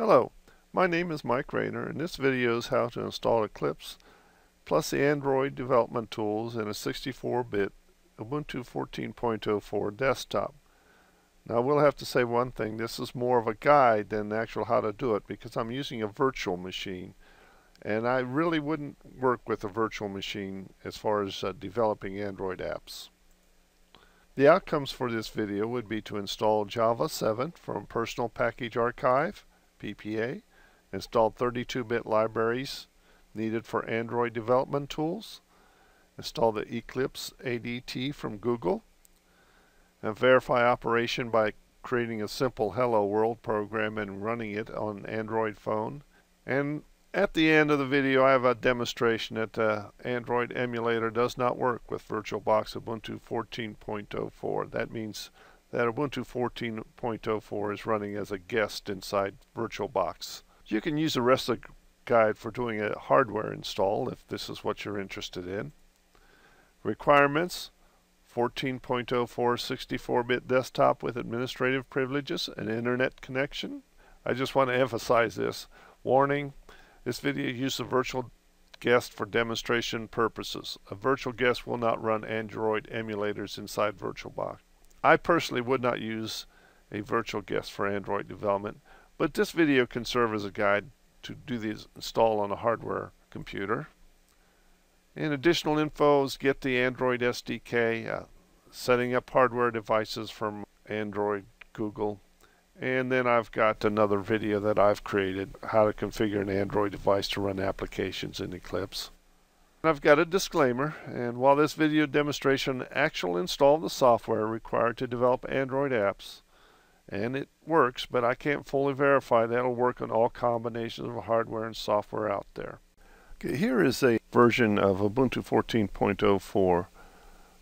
Hello, my name is Mike Rayner, and this video is how to install Eclipse plus the Android development tools in a 64-bit Ubuntu 14.04 desktop. Now I will have to say one thing, this is more of a guide than the actual how to do it because I'm using a virtual machine, and I really wouldn't work with a virtual machine as far as developing Android apps. The outcomes for this video would be to install Java 7 from Personal Package Archive, PPA, install 32-bit libraries needed for Android development tools, install the Eclipse ADT from Google, and verify operation by creating a simple Hello World program and running it on an Android phone. And at the end of the video I have a demonstration that the Android emulator does not work with VirtualBox Ubuntu 14.04. That means that Ubuntu 14.04 is running as a guest inside VirtualBox. You can use the rest of the guide for doing a hardware install if this is what you're interested in. Requirements: 14.04 64-bit desktop with administrative privileges, an internet connection. I just want to emphasize this. Warning: this video uses a virtual guest for demonstration purposes. A virtual guest will not run Android emulators inside VirtualBox. I personally would not use a virtual guest for Android development, but this video can serve as a guide to do the install on a hardware computer. And additional info is get the Android SDK, setting up hardware devices from Android, Google, and then I've got another video that I've created, how to configure an Android device to run applications in Eclipse. I've got a disclaimer, and while this video demonstration actual install of the software required to develop Android apps, and it works, but I can't fully verify that it'll work on all combinations of hardware and software out there. Okay, here is a version of Ubuntu 14.04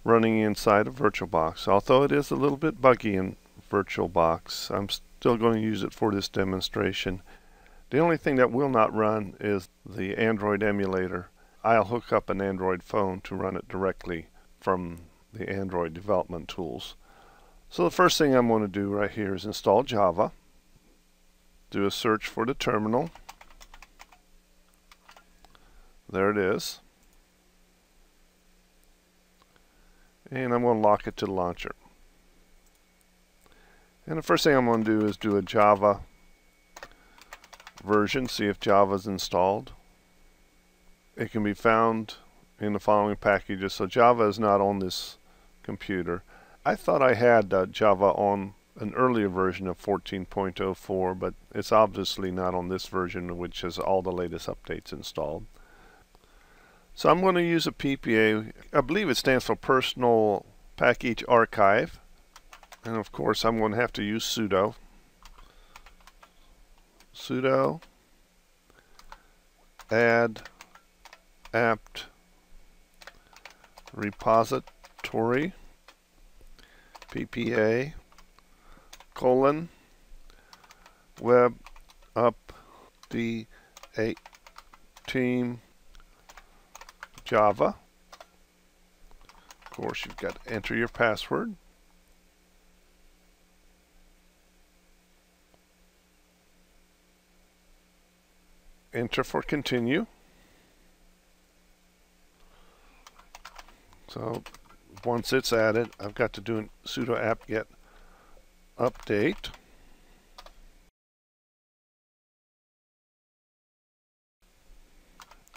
running inside of VirtualBox. Although it is a little bit buggy in VirtualBox, I'm still going to use it for this demonstration. The only thing that will not run is the Android emulator. I'll hook up an Android phone to run it directly from the Android development tools. So the first thing I'm going to do right here is install Java. Do a search for the terminal. There it is. And I'm going to lock it to the launcher. And the first thing I'm going to do is do a Java version, see if Java is installed. It can be found in the following packages. So Java is not on this computer. I thought I had Java on an earlier version of 14.04, but it's obviously not on this version, which has all the latest updates installed. So I'm going to use a PPA. I believe it stands for Personal Package Archive. And of course I'm going to have to use sudo add apt repository PPA web update team Java. Of course you've got to enter your password. Enter for continue. So once it's added, I've got to do sudo apt-get update.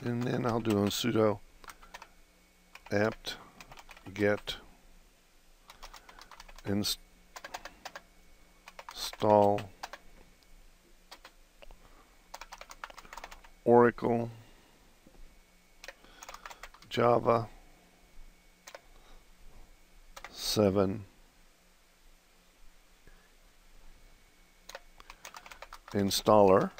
And then I'll do a sudo apt-get install Oracle Java 7 installer.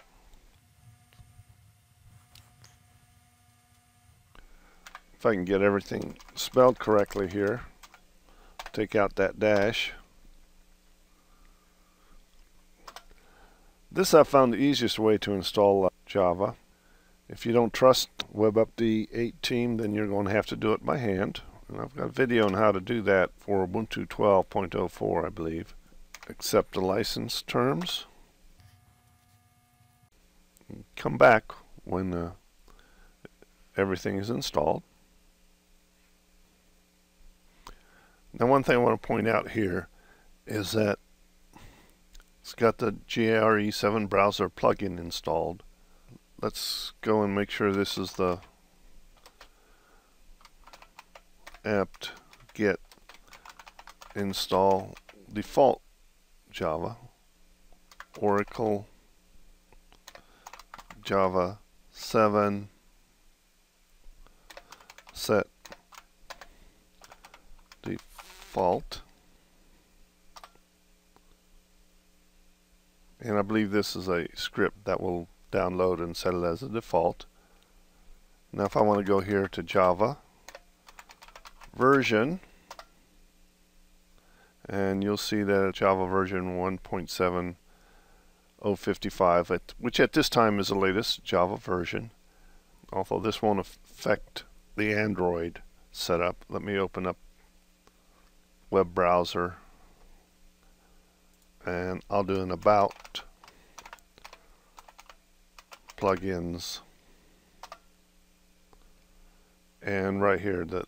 If I can get everything spelled correctly here, take out that dash. This I found the easiest way to install Java. If you don't trust Web Update team, then you're going to have to do it by hand. And I've got a video on how to do that for Ubuntu 12.04, I believe. Accept the license terms. come back when everything is installed. Now, one thing I want to point out here is that it's got the GRE7 browser plugin installed. Let's go and make sure this is the apt-get install default Java, Oracle Java 7 set default. And I believe this is a script that will download and set it as a default. Now if I want to go here to Java version, and you'll see that Java version 1.7055, which at this time is the latest Java version, although this won't affect the Android setup. Let me open up web browser, and I'll do an about plugins, and right here the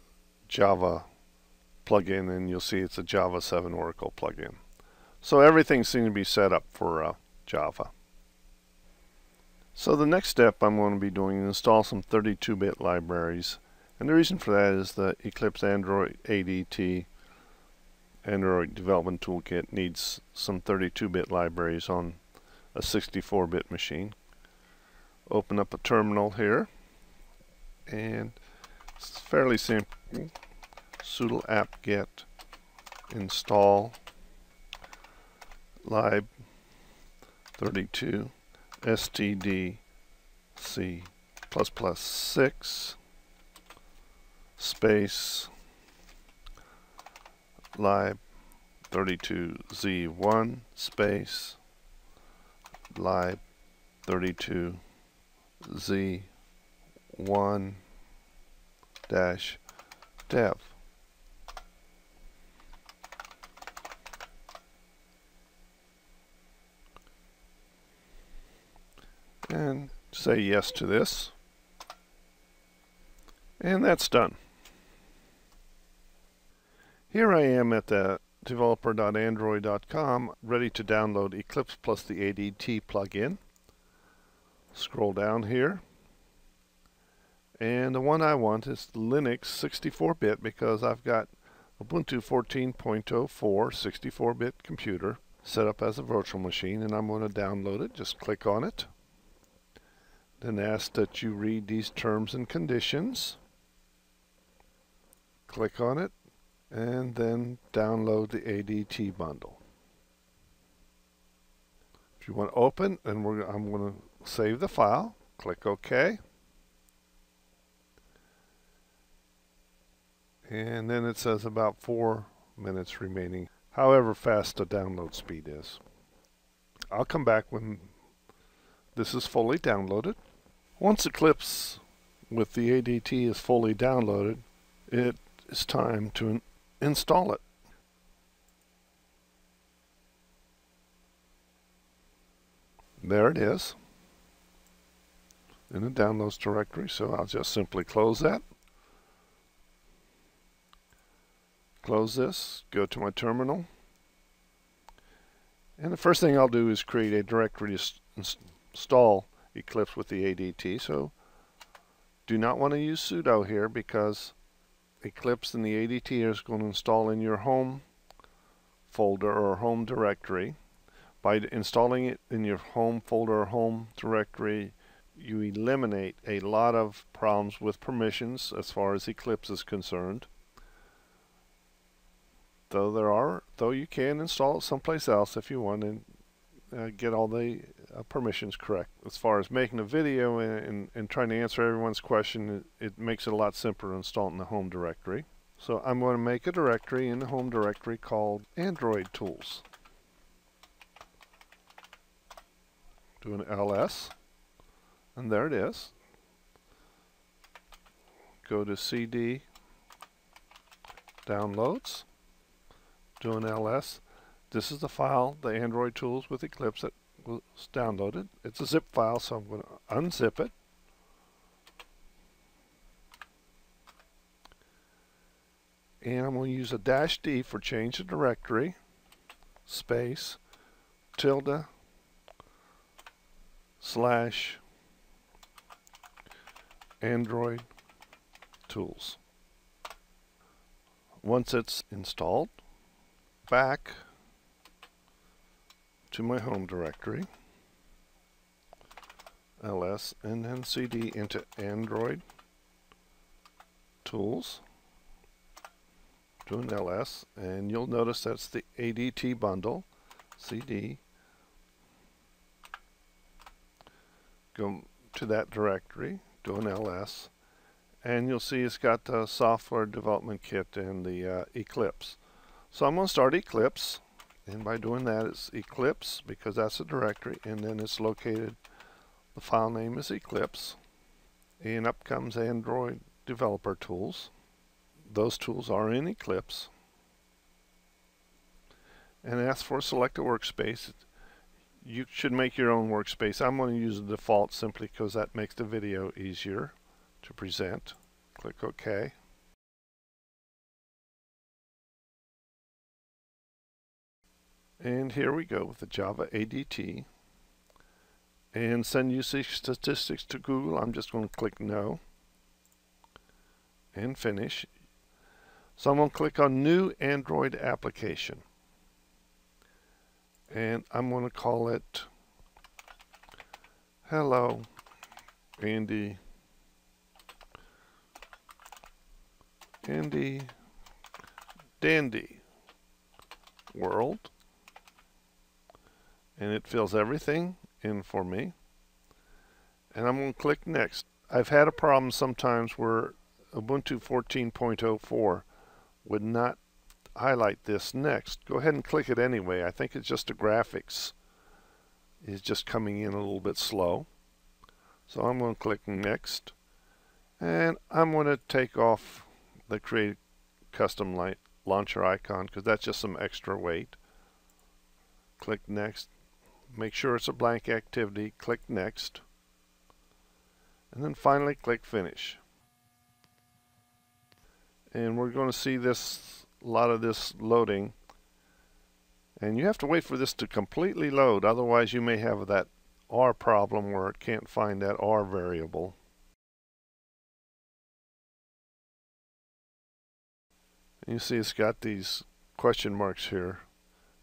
Java plugin, and you'll see it's a Java 7 Oracle plugin. So everything seems to be set up for Java. So the next step I'm going to be doing is install some 32-bit libraries, and the reason for that is the Eclipse Android ADT Android Development Toolkit needs some 32-bit libraries on a 64-bit machine. Open up a terminal here, and it's fairly simple. Sudo apt-get install lib32 stdc++6 space lib32z1 space lib32z1 dash dev. And say yes to this, and that's done. Here I am at the developer.android.com, ready to download Eclipse plus the ADT plugin. Scroll down here, and the one I want is Linux 64-bit because I've got Ubuntu 14.04 64-bit computer set up as a virtual machine, and I'm going to download it. Just click on it, then ask that you read these terms and conditions. Click on it, and then download the ADT bundle. If you want to open, then I'm going to save the file. Click OK. And then it says about 4 minutes remaining, however fast the download speed is. I'll come back when this is fully downloaded. Once Eclipse with the ADT is fully downloaded, it is time to install it. There it is in the downloads directory, so I'll just simply close that. Close this, go to my terminal, and the first thing I'll do is create a directory to install Eclipse with the ADT. So do not want to use sudo here because Eclipse and the ADT is going to install in your home folder or home directory. By installing it in your home folder or home directory, you eliminate a lot of problems with permissions as far as Eclipse is concerned. Though you can install it someplace else if you want and get all the permissions correct. As far as making a video and trying to answer everyone's question, it makes it a lot simpler to install it in the home directory. So I'm going to make a directory in the home directory called Android Tools. Do an ls, and there it is. Go to CD Downloads. Do an ls. This is the file, the Android Tools with Eclipse that It's downloaded. It's a zip file, so I'm going to unzip it. And I'm going to use a -D for change of directory, space, tilde, / Android tools. Once it's installed, back to my home directory, ls, and then cd into Android tools, doing ls, and you'll notice that's the ADT bundle, cd, go to that directory, do an ls, and you'll see it's got the software development kit and the Eclipse. So I'm going to start Eclipse, and by doing that it's Eclipse because that's a directory, and then it's located, the file name is Eclipse, and up comes Android developer tools. Those tools are in Eclipse, and ask for select a workspace. You should make your own workspace. I'm going to use the default simply because that makes the video easier to present. Click OK. And here we go with the Java ADT. And send usage statistics to Google. I'm just going to click No and finish. So I'm going to click on New Android Application. And I'm going to call it Hello Andy Dandy World. And it fills everything in for me. And I'm going to click Next. I've had a problem sometimes where Ubuntu 14.04 would not highlight this next. Go ahead and click it anyway. I think it's just the graphics is just coming in a little bit slow. So I'm going to click Next, and I'm going to take off the Create Custom Light Launcher icon because that's just some extra weight. Click Next. Make sure it's a blank activity. Click Next, and then finally click Finish. And we're going to see this, a lot of this loading, and you have to wait for this to completely load, otherwise you may have that R problem where it can't find that R variable. And you see it's got these question marks here.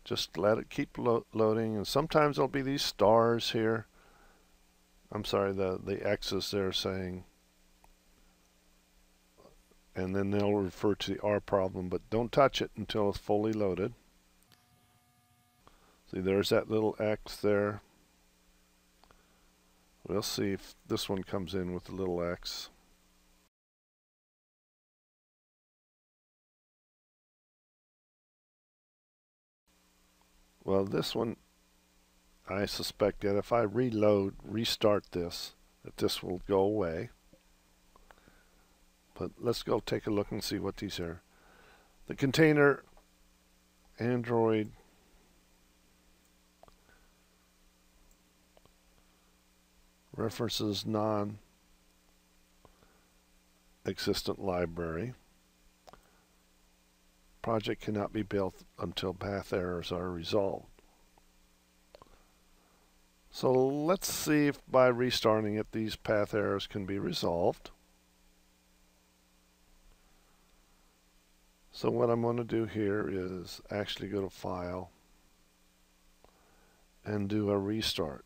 Just let it keep loading, and sometimes there'll be these stars here. I'm sorry, the X's there saying, and then they'll refer to the R problem, but don't touch it until it's fully loaded. See, there's that little X there. We'll see if this one comes in with the little X. Well, this one, I suspect that if I restart this, that this will go away. But let's go take a look and see what these are. The container Android references non-existent library. Project cannot be built until path errors are resolved. So let's see if by restarting it these path errors can be resolved. So what I'm going to do here is actually go to File and do a restart.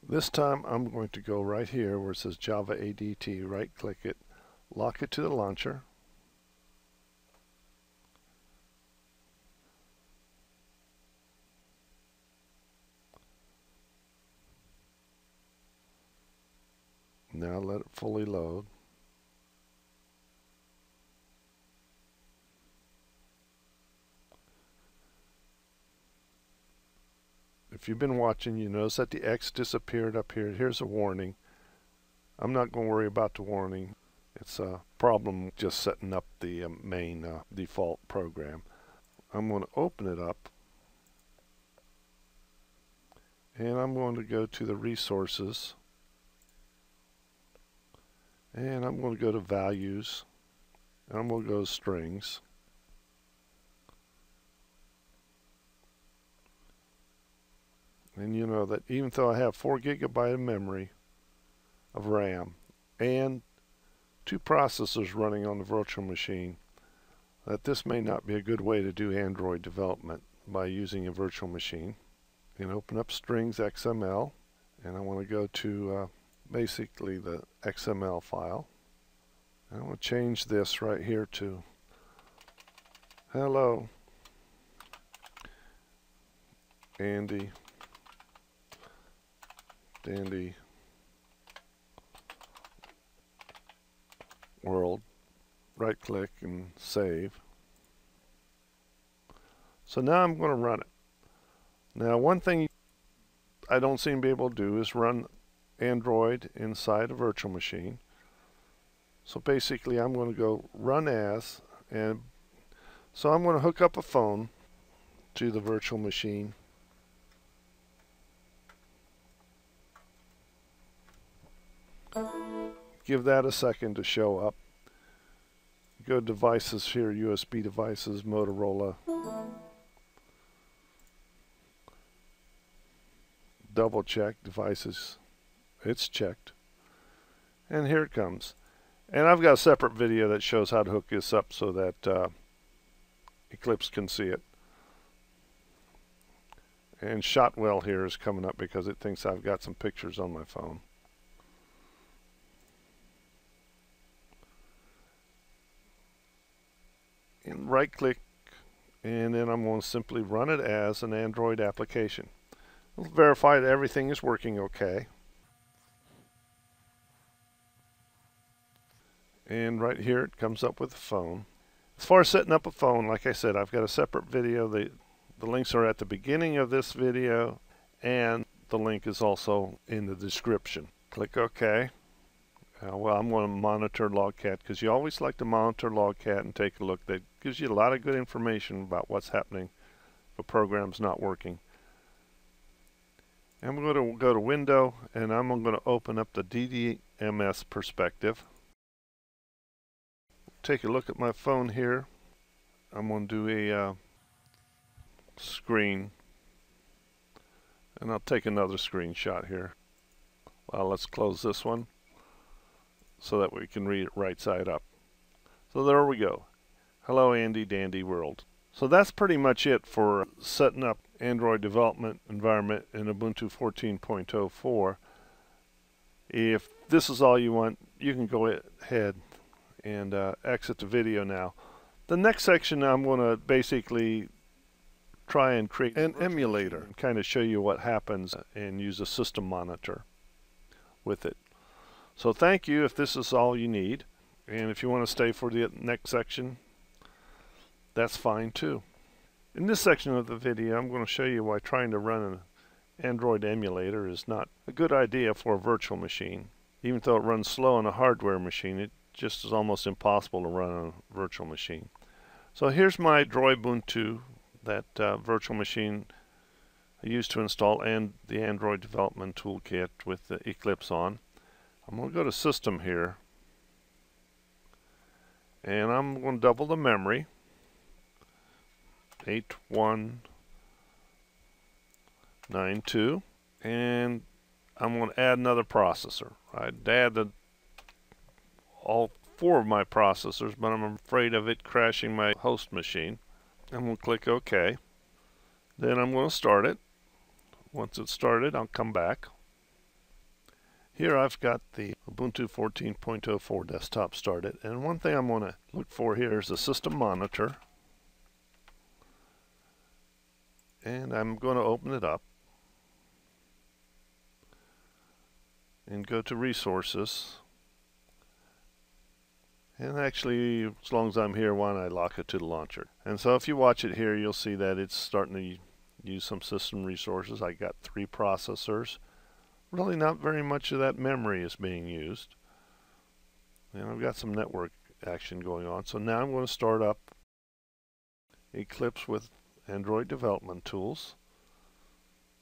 This time I'm going to go right here where it says Java ADT, right click it, lock it to the launcher. Now let it fully load. If you've been watching, you notice that the X disappeared up here. Here's a warning. I'm not going to worry about the warning. It's a problem just setting up the main default program. I'm going to open it up, and I'm going to go to the resources, and I'm going to go to values, and I'm going to go to strings. And you know that even though I have 4 GB of memory of RAM and 2 processors running on the virtual machine, that this may not be a good way to do Android development by using a virtual machine. And open up strings XML, and I want to go to basically the XML file. And I want to change this right here to hello Andy Dandy World. Right click and save. So now I'm going to run it. Now one thing I don't seem to be able to do is run Android inside a virtual machine. So basically I'm going to go run as, and so I'm going to hook up a phone to the virtual machine. Give that a second to show up. Go to devices here, USB devices, Motorola. Double check devices. It's checked. And here it comes. And I've got a separate video that shows how to hook this up so that Eclipse can see it. And Shotwell here is coming up because it thinks I've got some pictures on my phone. And right click, and then I'm going to simply run it as an Android application. We'll verify that everything is working okay. And right here it comes up with a phone. As far as setting up a phone, like I said, I've got a separate video. The links are at the beginning of this video, and the link is also in the description. Click OK. Well, I'm going to monitor Logcat because you always like to monitor Logcat and take a look. That gives you a lot of good information about what's happening if a program's not working. I'm going to go to Window, and I'm going to open up the DDMS perspective. Take a look at my phone here. I'm going to do a screen, and I'll take another screenshot here. Well, let's close this one so that we can read it right side up. So there we go. Hello Andy Dandy World. So that's pretty much it for setting up Android development environment in Ubuntu 14.04. If this is all you want, you can go ahead and exit the video now. The next section, I'm going to basically try and create an emulator and kind of show you what happens and use a system monitor with it. So thank you if this is all you need, and if you want to stay for the next section, that's fine too. In this section of the video, I'm going to show you why trying to run an Android emulator is not a good idea for a virtual machine. Even though it runs slow on a hardware machine, it just is almost impossible to run on a virtual machine. So here's my Droid Ubuntu, that virtual machine I used to install the Android development toolkit with the Eclipse on. I'm going to go to System here, and I'm going to double the memory, 8192, and I'm going to add another processor. I'd add all 4 of my processors, but I'm afraid of it crashing my host machine. I'm going to click OK. Then I'm going to start it. Once it's started, I'll come back. Here I've got the Ubuntu 14.04 desktop started, and one thing I'm going to look for here is the system monitor, and I'm going to open it up and go to resources, and actually as long as I'm here, why don't I lock it to the launcher. And so if you watch it here, you'll see that it's starting to use some system resources. I got 3 processors. Really not very much of that memory is being used. And I've got some network action going on. So now I'm going to start up Eclipse with Android Development Tools.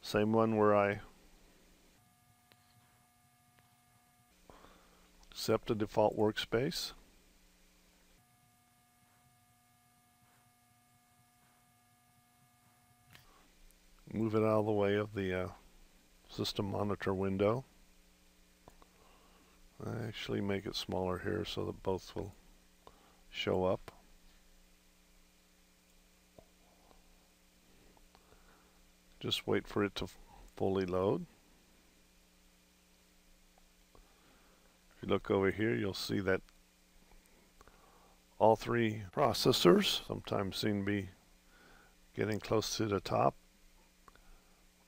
Same one where I accept the default workspace. Move it out of the way of the system monitor window. I actually make it smaller here so that both will show up. Just wait for it to fully load. If you look over here, you'll see that all three processors sometimes seem to be getting close to the top.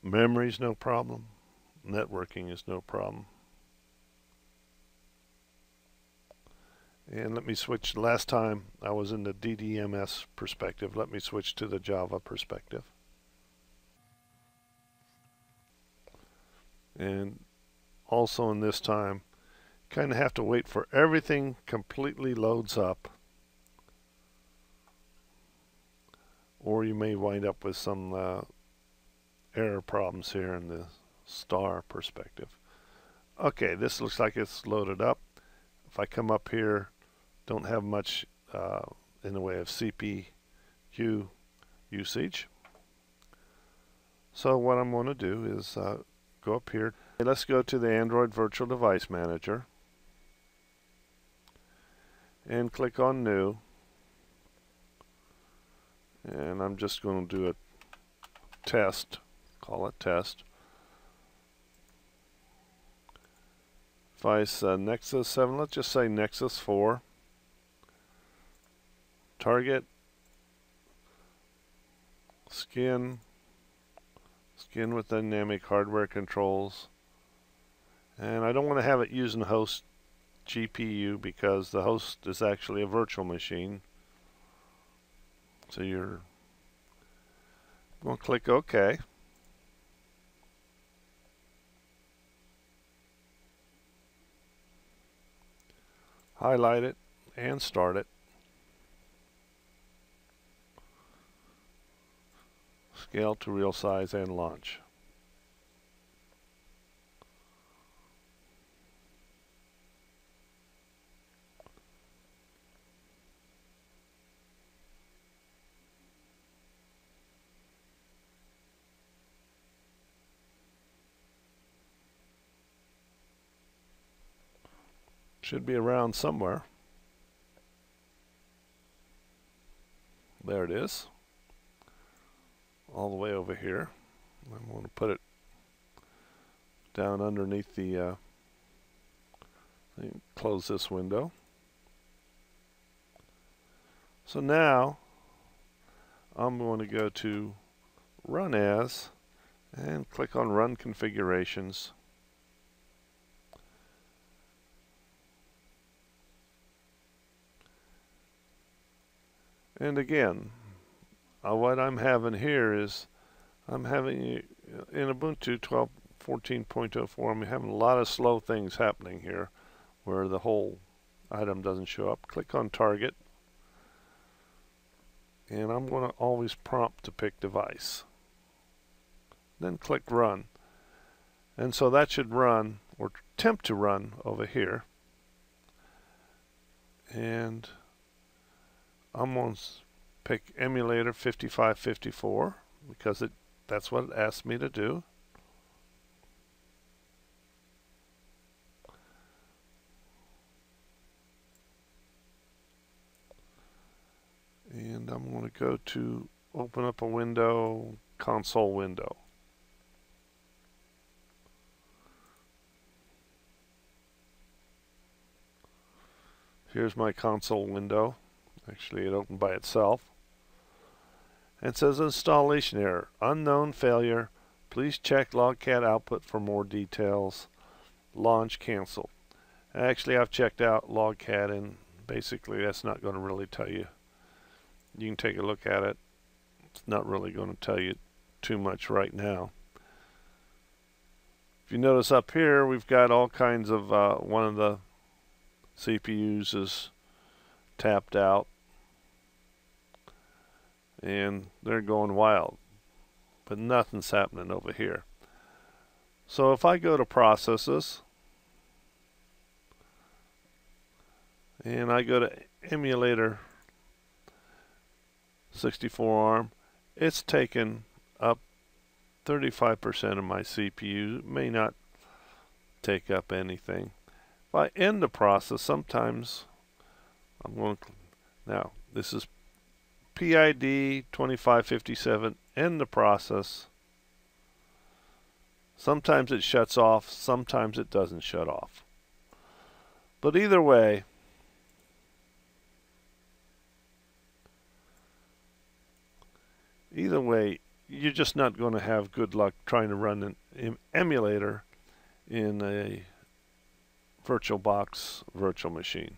Memory's no problem. Networking is no problem. And let me switch. Last time I was in the DDMS perspective. Let me switch to the Java perspective. And also in this time, kind of have to wait for everything completely loads up, or you may wind up with some error problems here in the star perspective. Okay, this looks like it's loaded up. If I come up here, don't have much in the way of CPU usage. So what I'm going to do is go up here. Let's go to the Android Virtual Device Manager and click on New. And I'm just going to do a test, call it test. Device Nexus 7, let's just say Nexus 4. Target, skin with dynamic hardware controls. And I don't want to have it using host GPU because the host is actually a virtual machine. So you're going to click OK. Highlight it and start it. Scale to real size and launch. Should be around somewhere. There it is. All the way over here. I'm going to put it down underneath the close this window. So now I'm going to go to Run As and click on Run Configurations. And again, what I'm having here is I'm having in Ubuntu 12.14.04 I'm having a lot of slow things happening here where the whole item doesn't show up. Click on Target, and I'm going to always prompt to pick device. Then click Run. And so that should run, or attempt to run, over here. And I'm going to pick emulator 5554 because that's what it asked me to do. And I'm going to go to open up a window, console window. Here's my console window. Actually, it opened by itself. And it says installation error, unknown failure. Please check logcat output for more details. Launch canceled. Actually, I've checked out logcat, and basically that's not going to really tell you. You can take a look at it. It's not really going to tell you too much right now. If you notice up here, we've got all kinds of one of the CPUs is tapped out, and they're going wild, but nothing's happening over here. So if I go to processes and I go to emulator 64 ARM, it's taken up 35% of my CPU. It may not take up anything. If I end the process, sometimes I'm going to, now this is PID 2557, end the process. Sometimes it shuts off, sometimes it doesn't shut off. But either way, you're just not going to have good luck trying to run an emulator in a VirtualBox virtual machine.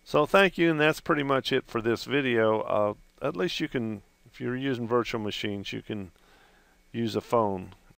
So thank you, and that's pretty much it for this video. At least you can, if you're using virtual machines, you can use a phone